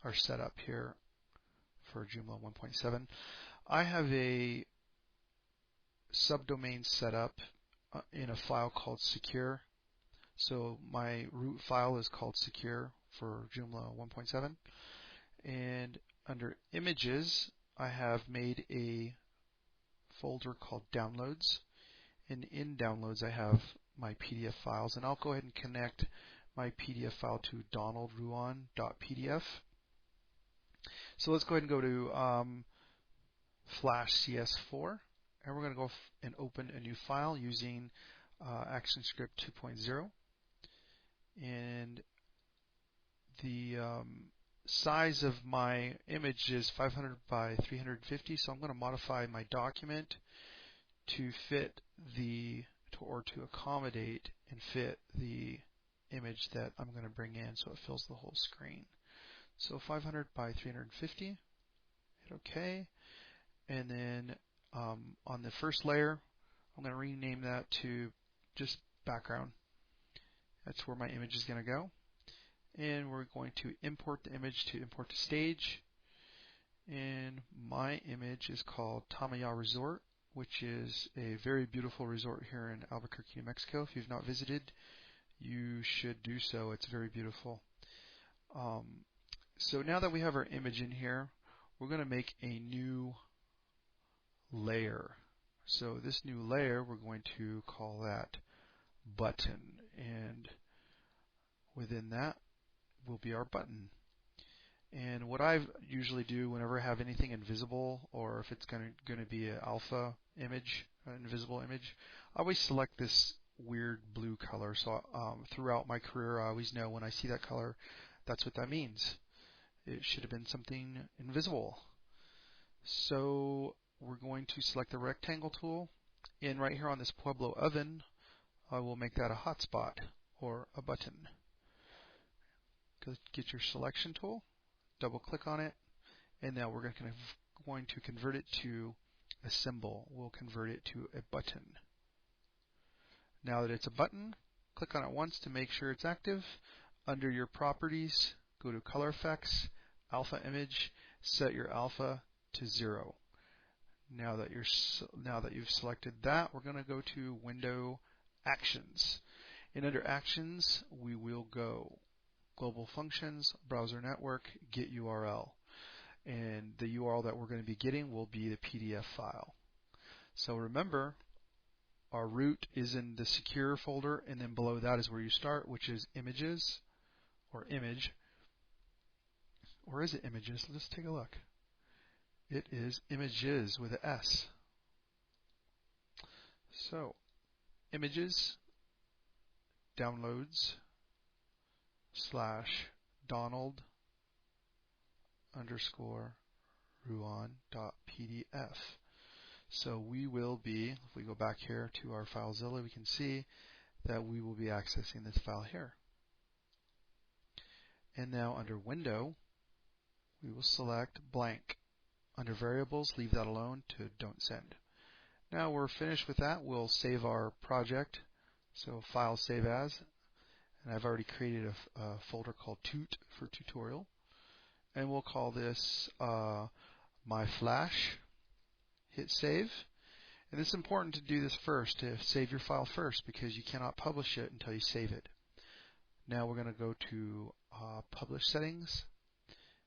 our setup here for Joomla 1.7. I have a subdomain set up in a file called secure. So my root file is called secure for Joomla 1.7. And under images, I have made a folder called downloads. And in downloads, I have my PDF files. And I'll go ahead and connect my PDF file to donaldruan.pdf. So let's go ahead and go to Flash CS4. And we're going to go and open a new file using ActionScript 2.0. And the size of my image is 500 by 350, so I'm going to modify my document to fit or to accommodate and fit the image that I'm going to bring in so it fills the whole screen. So 500 by 350, hit OK, and then on the first layer I'm going to rename that to just background. That's where my image is going to go. And we're going to import the image to import to stage. And my image is called Tamaya Resort, which is a very beautiful resort here in Albuquerque, New Mexico. If you've not visited, you should do so. It's very beautiful. So now that we have our image in here, we're going to make a new layer. So this new layer, we're going to call that button. And within that will be our button. And what I usually do whenever I have anything invisible, or if it's going to be an alpha image, an invisible image, I always select this weird blue color. So throughout my career, I always know when I see that color, that's what that means. It should have been something invisible. So we're going to select the rectangle tool, and right here on this Pueblo oven, I will make that a hotspot or a button. Get your selection tool, double click on it, and now we're going to convert it to a symbol. We'll convert it to a button. Now that it's a button, click on it once to make sure it's active. Under your properties, go to color effects, alpha image, set your alpha to 0. Now that you've selected that, we're going to go to window actions. And under actions, we will go global functions, browser network, get URL. And the URL that we're going to be getting will be the PDF file. So remember, our root is in the secure folder, and then below that is where you start, which is images, or image. Or is it images? Let's take a look. It is images with an S. So, images, downloads, / Donald _Ruan.pdf. So we will be, if we go back here to our FileZilla, we can see that we will be accessing this file here. And now under Window, we will select blank. Under Variables, leave that alone to Don't Send. Now we're finished with that. We'll save our project. So File Save As. And I've already created a folder called Toot for tutorial. And we'll call this My Flash. Hit Save. And it's important to do this first, to save your file first, because you cannot publish it until you save it. Now we're going to go to Publish Settings,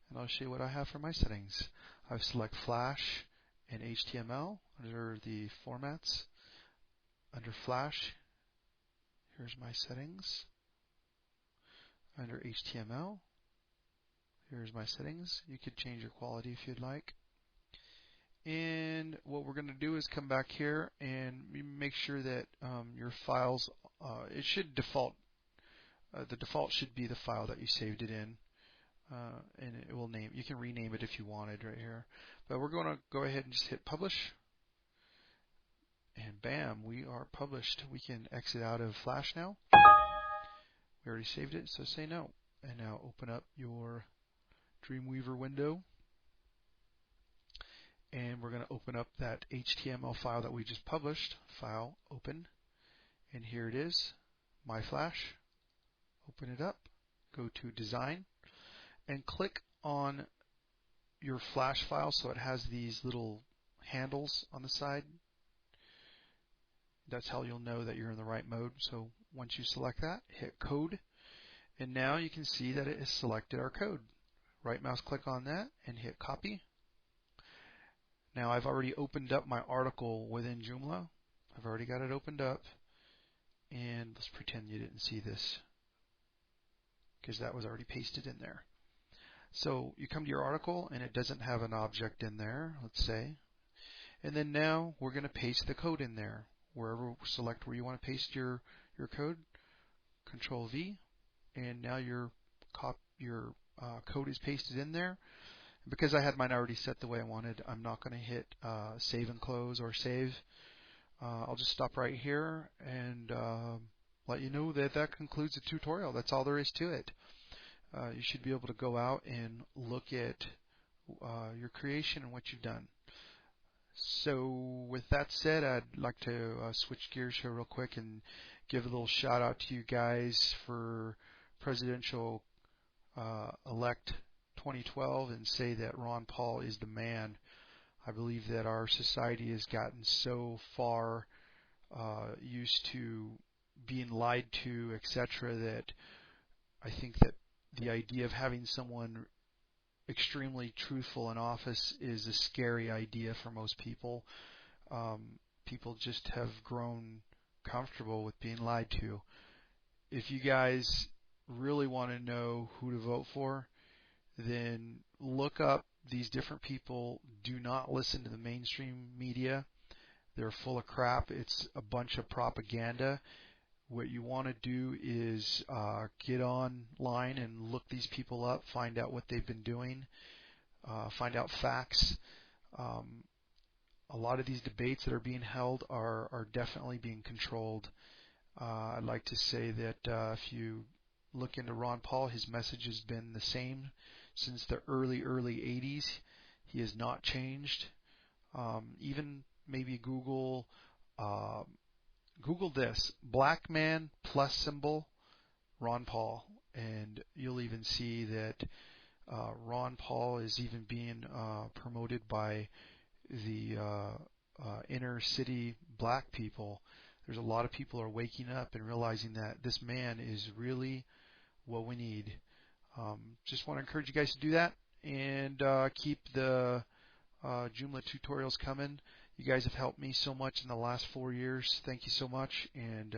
and I'll show you what I have for my settings. I select Flash and HTML under the Formats. Under Flash, here's my settings. Under HTML, here's my settings. You could change your quality if you'd like. And what we're going to do is come back here and make sure that your files, it should default, the default should be the file that you saved it in, and it will name, you can rename it if you wanted right here. But we're going to go ahead and just hit publish, and bam, we are published. We can exit out of Flash now. We already saved it, so say no. And now open up your Dreamweaver window. And we're going to open up that HTML file that we just published. File, open. And here it is, My Flash. Open it up. Go to Design. And click on your Flash file so it has these little handles on the side. That's how you'll know that you're in the right mode. So once you select that, hit Code, and now you can see that it has selected our code. Right mouse click on that and hit Copy. Now I've already opened up my article within Joomla. I've already got it opened up, and let's pretend you didn't see this because that was already pasted in there. So you come to your article and it doesn't have an object in there, let's say. And then now we're going to paste the code in there. Select where you want to paste your code, Control V, and now your code is pasted in there. Because I had mine already set the way I wanted, I'm not going to hit save and close or save. I'll just stop right here and let you know that that concludes the tutorial. That's all there is to it. You should be able to go out and look at your creation and what you've done. So with that said, I'd like to switch gears here real quick and give a little shout out to you guys for presidential elect 2012 and say that Ron Paul is the man. I believe that our society has gotten so far used to being lied to, etc., that I think that the idea of having someone extremely truthful in office is a scary idea for most people. People just have grown comfortable with being lied to. If you guys really want to know who to vote for, then look up these different people. Do not listen to the mainstream media. They're full of crap. It's a bunch of propaganda. What you want to do is get online and look these people up, find out what they've been doing, find out facts. A lot of these debates that are being held are definitely being controlled. I'd like to say that if you look into Ron Paul, his message has been the same since the early 80s. He has not changed. Even maybe Google this, black man plus symbol Ron Paul, and you'll even see that Ron Paul is even being promoted by the inner city black people. There's a lot of people are waking up and realizing that this man is really what we need. Just want to encourage you guys to do that and keep the Joomla tutorials coming. You guys have helped me so much in the last 4 years. Thank you so much, and